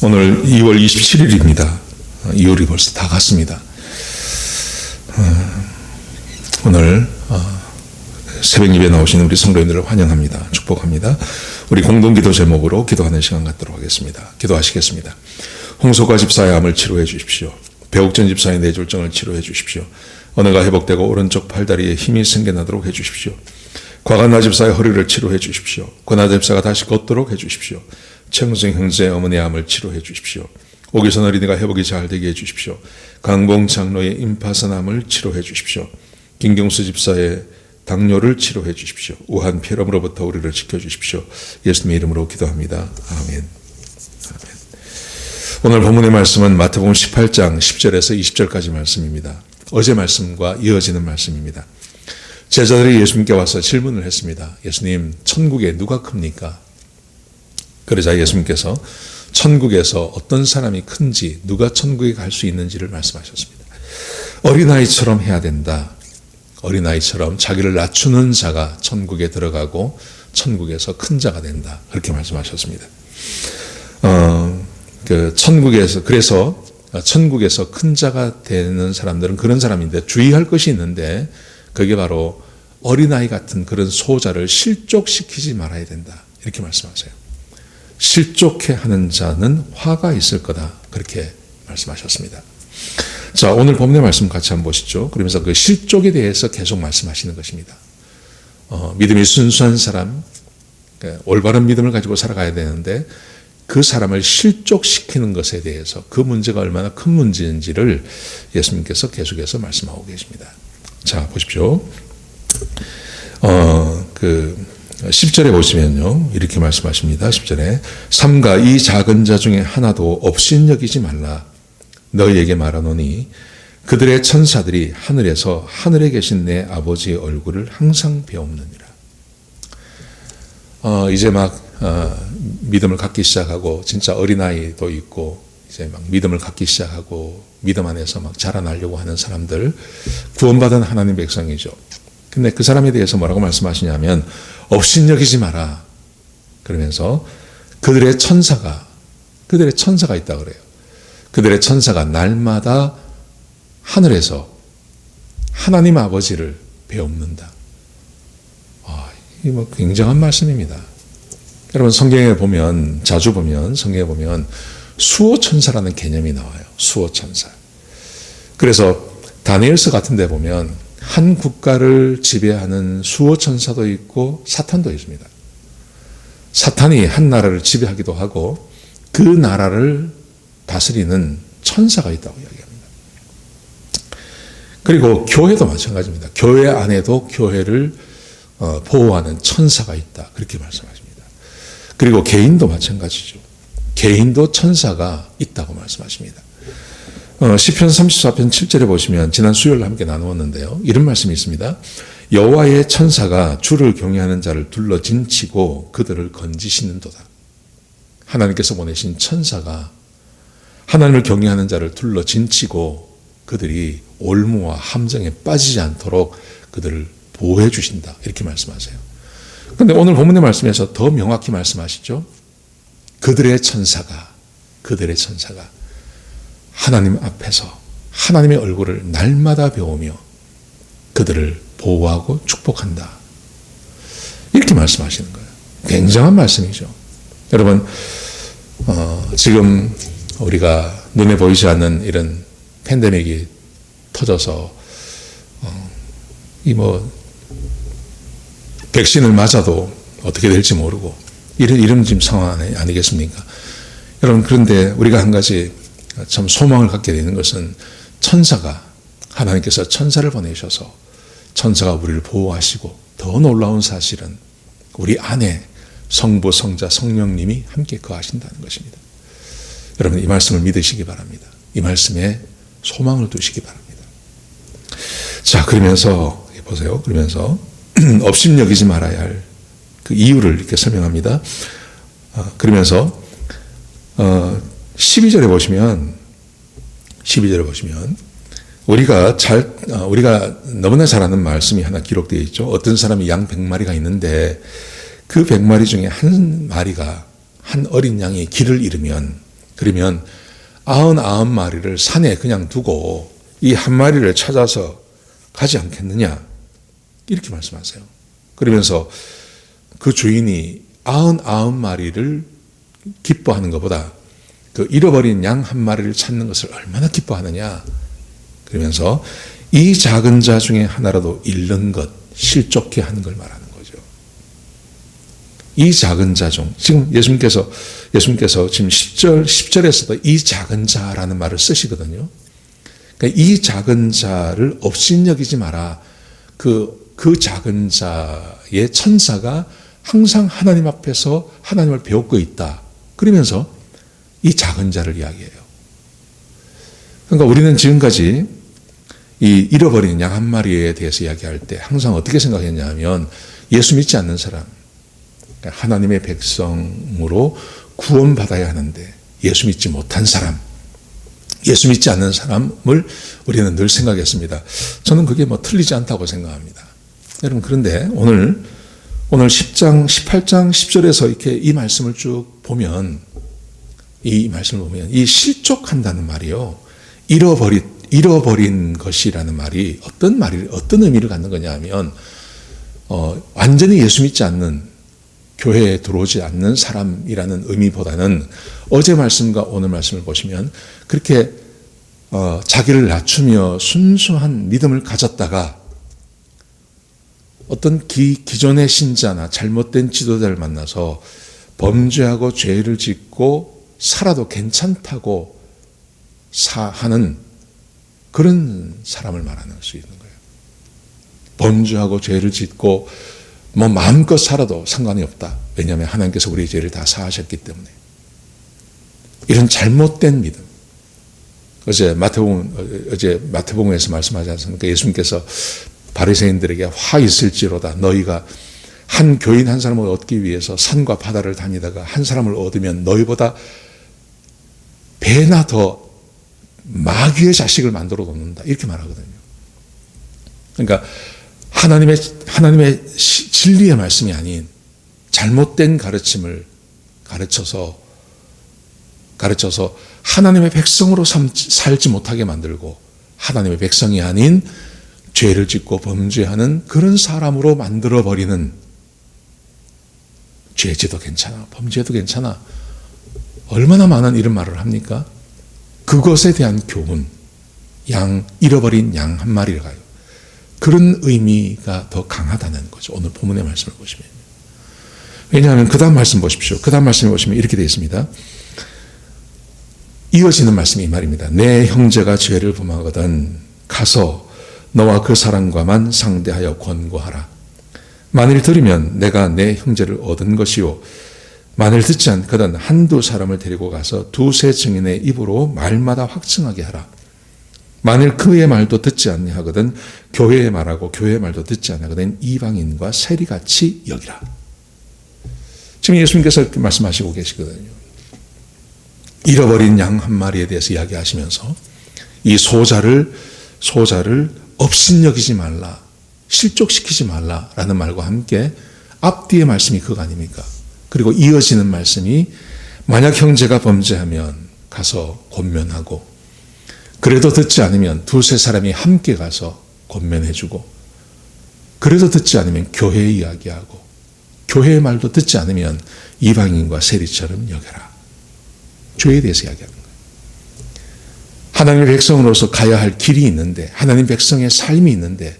오늘 2월 27일입니다. 2월이 벌써 다 갔습니다. 오늘 새벽 예배 나오신 우리 성도님들을 환영합니다. 축복합니다. 우리 공동기도 제목으로 기도하는 시간 갖도록 하겠습니다. 기도하시겠습니다. 홍소가 집사의 암을 치료해 주십시오. 배옥전 집사의 뇌졸중을 치료해 주십시오. 언어가 회복되고 오른쪽 팔다리에 힘이 생겨나도록 해 주십시오. 과간나 집사의 허리를 치료해 주십시오. 권하 집사가 다시 걷도록 해 주십시오. 최흥승 형제의 어머니의 암을 치료해 주십시오. 오기선 어린이가 회복이 잘 되게 해 주십시오. 강봉 장로의 임파선 암을 치료해 주십시오. 김경수 집사의 당뇨를 치료해 주십시오. 우한 폐렴으로부터 우리를 지켜주십시오. 예수님의 이름으로 기도합니다. 아멘. 오늘 본문의 말씀은 마태복음 18장 10절에서 20절까지 말씀입니다. 어제 말씀과 이어지는 말씀입니다. 제자들이 예수님께 와서 질문을 했습니다. 예수님, 천국에 누가 큽니까? 그러자 예수님께서 천국에서 어떤 사람이 큰지, 누가 천국에 갈 수 있는지를 말씀하셨습니다. 어린아이처럼 해야 된다. 어린아이처럼 자기를 낮추는 자가 천국에 들어가고 천국에서 큰 자가 된다. 그렇게 말씀하셨습니다. 그래서 천국에서 큰 자가 되는 사람들은 그런 사람인데 주의할 것이 있는데 그게 바로 어린아이 같은 그런 소자를 실족시키지 말아야 된다. 이렇게 말씀하세요. 실족해 하는 자는 화가 있을 거다. 그렇게 말씀하셨습니다. 자, 오늘 본문의 말씀 같이 한번 보시죠. 그러면서 그 실족에 대해서 계속 말씀하시는 것입니다. 믿음이 순수한 사람, 올바른 믿음을 가지고 살아가야 되는데 그 사람을 실족시키는 것에 대해서 그 문제가 얼마나 큰 문제인지를 예수님께서 계속해서 말씀하고 계십니다. 자, 보십시오. 10절에 보시면요. 이렇게 말씀하십니다. 10절에 삼가 이 작은 자 중에 하나도 업신여기지 말라. 너희에게 말하노니 그들의 천사들이 하늘에서 하늘에 계신 내 아버지의 얼굴을 항상 배옵느니라. 이제 막 믿음을 갖기 시작하고 진짜 어린아이도 있고 이제 막 믿음을 갖기 시작하고 믿음 안에서 막 자라나려고 하는 사람들, 구원받은 하나님 백성이죠. 근데 그 사람에 대해서 뭐라고 말씀하시냐면 업신여기지 마라. 그러면서 그들의 천사가 있다 그래요. 그들의 천사가 날마다 하늘에서 하나님 아버지를 배웁는다. 이게 뭐 굉장한 말씀입니다. 여러분 성경에 보면 성경에 보면 수호천사라는 개념이 나와요. 수호천사. 그래서 다니엘서 같은 데 보면 한 국가를 지배하는 수호천사도 있고 사탄도 있습니다. 사탄이 한 나라를 지배하기도 하고 그 나라를 다스리는 천사가 있다고 이야기합니다. 그리고 교회도 마찬가지입니다. 교회 안에도 교회를 보호하는 천사가 있다. 그렇게 말씀하십니다. 그리고 개인도 마찬가지죠. 개인도 천사가 있다고 말씀하십니다. 시편 34편 7절에 보시면 지난 수요일 함께 나누었는데요. 이런 말씀이 있습니다. 여호와의 천사가 주를 경외하는 자를 둘러 진치고 그들을 건지시는도다. 하나님께서 보내신 천사가 하나님을 경외하는 자를 둘러 진치고 그들이 올무와 함정에 빠지지 않도록 그들을 보호해 주신다. 이렇게 말씀하세요. 그런데 오늘 본문의 말씀에서 더 명확히 말씀하시죠. 그들의 천사가 하나님 앞에서 하나님의 얼굴을 날마다 배우며 그들을 보호하고 축복한다. 이렇게 말씀하시는 거예요. 굉장한 말씀이죠. 여러분, 지금 우리가 눈에 보이지 않는 이런 팬데믹이 터져서 백신을 맞아도 어떻게 될지 모르고 이런 지금 상황 아니겠습니까? 여러분, 그런데 우리가 한 가지 참 소망을 갖게 되는 것은 하나님께서 천사를 보내셔서 천사가 우리를 보호하시고 더 놀라운 사실은 우리 안에 성부, 성자, 성령님이 함께 거하신다는 것입니다. 여러분, 이 말씀을 믿으시기 바랍니다. 이 말씀에 소망을 두시기 바랍니다. 자, 그러면서 보세요. 그러면서 업신여기지 말아야 할 그 이유를 이렇게 설명합니다. 그러면서 12절에 보시면 우리가 너무나 잘 아는 말씀이 하나 기록되어 있죠. 어떤 사람이 양 100마리가 있는데 그 100마리 중에 한 마리가 한 어린 양이 길을 잃으면 그러면 99마리를 산에 그냥 두고 이 한 마리를 찾아서 가지 않겠느냐, 이렇게 말씀하세요. 그러면서 그 주인이 99마리를 기뻐하는 것보다 그 잃어버린 양 한 마리를 찾는 것을 얼마나 기뻐하느냐, 그러면서 이 작은 자 중에 하나라도 잃는 것, 실족해 하는 걸 말하는 거죠. 이 작은 자 중, 지금 예수님께서 지금 10절에서도 이 작은 자라는 말을 쓰시거든요. 그러니까 이 작은 자를 업신여기지 마라. 그 작은 자의 천사가 항상 하나님 앞에서 하나님을 배우고 있다. 그러면서 이 작은 자를 이야기해요. 그러니까 우리는 지금까지 이 잃어버린 양 한 마리에 대해서 이야기할 때 항상 어떻게 생각했냐 하면 예수 믿지 않는 사람, 그러니까 하나님의 백성으로 구원받아야 하는데 예수 믿지 못한 사람, 예수 믿지 않는 사람을 우리는 늘 생각했습니다. 저는 그게 뭐 틀리지 않다고 생각합니다. 여러분, 그런데 오늘 10장, 18장, 10절에서 이렇게 이 말씀을 쭉 보면, 이 말씀을 보면 이 실족한다는 말이요, 잃어버린 것이라는 말이 어떤 의미를 갖는 거냐 하면, 완전히 예수 믿지 않는, 교회에 들어오지 않는 사람이라는 의미보다는 어제 말씀과 오늘 말씀을 보시면 그렇게 자기를 낮추며 순수한 믿음을 가졌다가 어떤 기존의 신자나 잘못된 지도자를 만나서 범죄하고 죄를 짓고 살아도 괜찮다고 하는 그런 사람을 말하는 수 있는 거예요. 범죄하고 죄를 짓고 뭐 마음껏 살아도 상관이 없다. 왜냐하면 하나님께서 우리의 죄를 다 사하셨기 때문에. 이런 잘못된 믿음. 어제 마태복음에서 말씀하지 않습니까? 예수님께서 바리새인들에게 화 있을지로다. 너희가 한 교인 한 사람을 얻기 위해서 산과 바다를 다니다가 한 사람을 얻으면 너희보다 배나 더 마귀의 자식을 만들어 놓는다. 이렇게 말하거든요. 그러니까 하나님의 진리의 말씀이 아닌 잘못된 가르침을 가르쳐서 하나님의 백성으로 살지 못하게 만들고 하나님의 백성이 아닌 죄를 짓고 범죄하는 그런 사람으로 만들어버리는, 죄지도 괜찮아, 범죄도 괜찮아, 얼마나 많은 이런 말을 합니까? 그것에 대한 교훈, 잃어버린 양 한 마리를 가요. 그런 의미가 더 강하다는 거죠. 오늘 본문의 말씀을 보시면. 왜냐하면 그 다음 말씀 보십시오. 그 다음 말씀을 보시면 이렇게 되어 있습니다. 이어지는 말씀이 이 말입니다. 내 형제가 죄를 범하거든 가서 너와 그 사람과만 상대하여 권고하라. 만일 들으면 내가 내 형제를 얻은 것이요, 만일 듣지 않거든 한두 사람을 데리고 가서 두세 증인의 입으로 말마다 확증하게 하라. 만일 그의 말도 듣지 아니하거든 교회의 말하고 교회의 말도 듣지 아니하거든 이방인과 세리같이 여기라. 지금 예수님께서 이렇게 말씀하시고 계시거든요. 잃어버린 양 한 마리에 대해서 이야기하시면서 이 소자를 업신여기지 말라, 실족시키지 말라라는 말과 함께 앞뒤의 말씀이 그거 아닙니까? 그리고 이어지는 말씀이 만약 형제가 범죄하면 가서 권면하고, 그래도 듣지 않으면 두세 사람이 함께 가서 권면해주고, 그래도 듣지 않으면 교회에 이야기하고, 교회의 말도 듣지 않으면 이방인과 세리처럼 여겨라. 죄에 대해서 이야기하는 거예요. 하나님의 백성으로서 가야 할 길이 있는데, 하나님 백성의 삶이 있는데,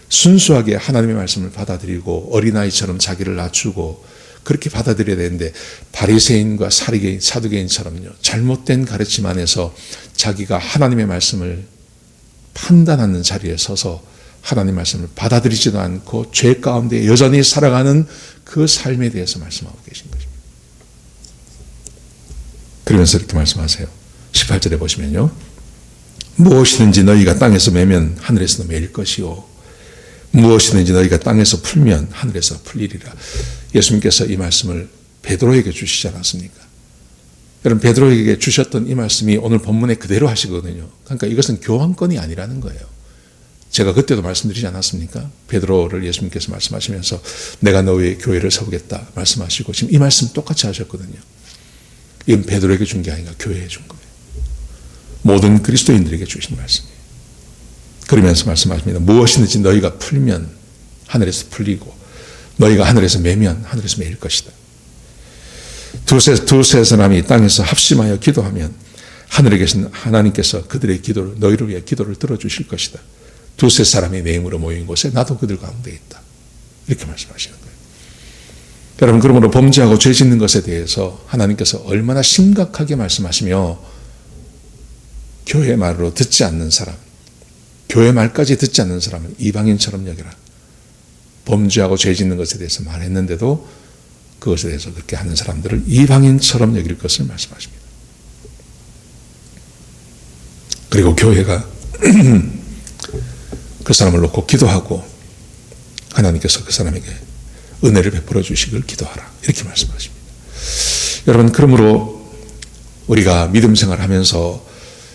순수하게 하나님의 말씀을 받아들이고 어린아이처럼 자기를 낮추고 그렇게 받아들여야 되는데, 바리새인과 사두개인처럼요, 잘못된 가르침 안에서 자기가 하나님의 말씀을 판단하는 자리에 서서 하나님 말씀을 받아들이지도 않고 죄 가운데 여전히 살아가는 그 삶에 대해서 말씀하고 계신 것입니다. 그러면서 이렇게 말씀하세요. 18절에 보시면요, 무엇이든지 너희가 땅에서 매면 하늘에서도 매일 것이요, 무엇이든지 너희가 땅에서 풀면 하늘에서 풀리리라. 예수님께서 이 말씀을 베드로에게 주시지 않았습니까? 여러분, 베드로에게 주셨던 이 말씀이 오늘 본문에 그대로 하시거든요. 그러니까 이것은 교환권이 아니라는 거예요. 제가 그때도 말씀드리지 않았습니까? 베드로를 예수님께서 말씀하시면서 내가 너 위에 교회를 세우겠다 말씀하시고 지금 이 말씀 똑같이 하셨거든요. 이건 베드로에게 준 게 아니라 교회에 준 거예요. 모든 그리스도인들에게 주신 말씀이에요. 그러면서 말씀하십니다. 무엇이든지 너희가 풀면 하늘에서 풀리고 너희가 하늘에서 매면 하늘에서 매일 것이다. 두세 사람이 땅에서 합심하여 기도하면 하늘에 계신 하나님께서 그들의 기도를 너희를 위해 기도를 들어주실 것이다. 두세 사람이 내 이름으로 모인 곳에 나도 그들 가운데 있다. 이렇게 말씀하시는 거예요. 여러분, 그러므로 범죄하고 죄 짓는 것에 대해서 하나님께서 얼마나 심각하게 말씀하시며 교회 말로 듣지 않는 사람, 교회 말까지 듣지 않는 사람을 이방인처럼 여기라. 범죄하고 죄 짓는 것에 대해서 말했는데도 그것에 대해서 그렇게 하는 사람들을 이방인처럼 여길 것을 말씀하십니다. 그리고 교회가 그 사람을 놓고 기도하고 하나님께서 그 사람에게 은혜를 베풀어 주시길 기도하라. 이렇게 말씀하십니다. 여러분, 그러므로 우리가 믿음 생활하면서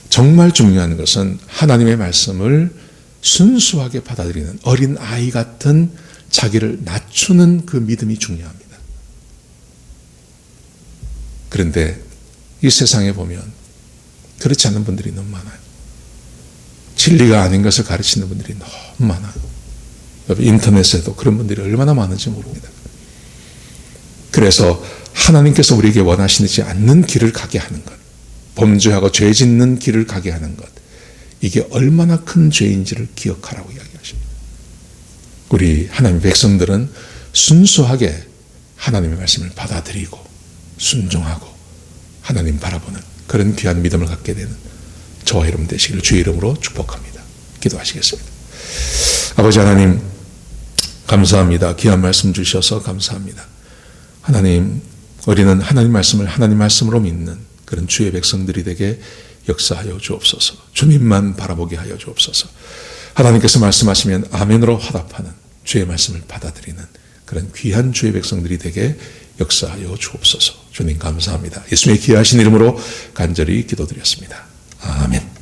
정말 중요한 것은 하나님의 말씀을 순수하게 받아들이는 어린 아이 같은 자기를 낮추는 그 믿음이 중요합니다. 그런데 이 세상에 보면 그렇지 않은 분들이 너무 많아요. 진리가 아닌 것을 가르치는 분들이 너무 많아요. 인터넷에도 그런 분들이 얼마나 많은지 모릅니다. 그래서 하나님께서 우리에게 원하시지 않는 길을 가게 하는 것, 범죄하고 죄 짓는 길을 가게 하는 것, 이게 얼마나 큰 죄인지를 기억하라고 이야기하십니다. 우리 하나님의 백성들은 순수하게 하나님의 말씀을 받아들이고 순종하고 하나님 바라보는 그런 귀한 믿음을 갖게 되는 저와 여러분 되시기를 주의 이름으로 축복합니다. 기도하시겠습니다. 아버지 하나님, 감사합니다. 귀한 말씀 주셔서 감사합니다. 하나님, 우리는 하나님 말씀을 하나님 말씀으로 믿는 그런 주의 백성들이 되게 역사하여 주옵소서. 주님만 바라보게 하여 주옵소서. 하나님께서 말씀하시면 아멘으로 화답하는 주의 말씀을 받아들이는 그런 귀한 주의 백성들이 되게 역사하여 주옵소서. 주님 감사합니다. 예수님의 귀하신 이름으로 간절히 기도드렸습니다. 아멘.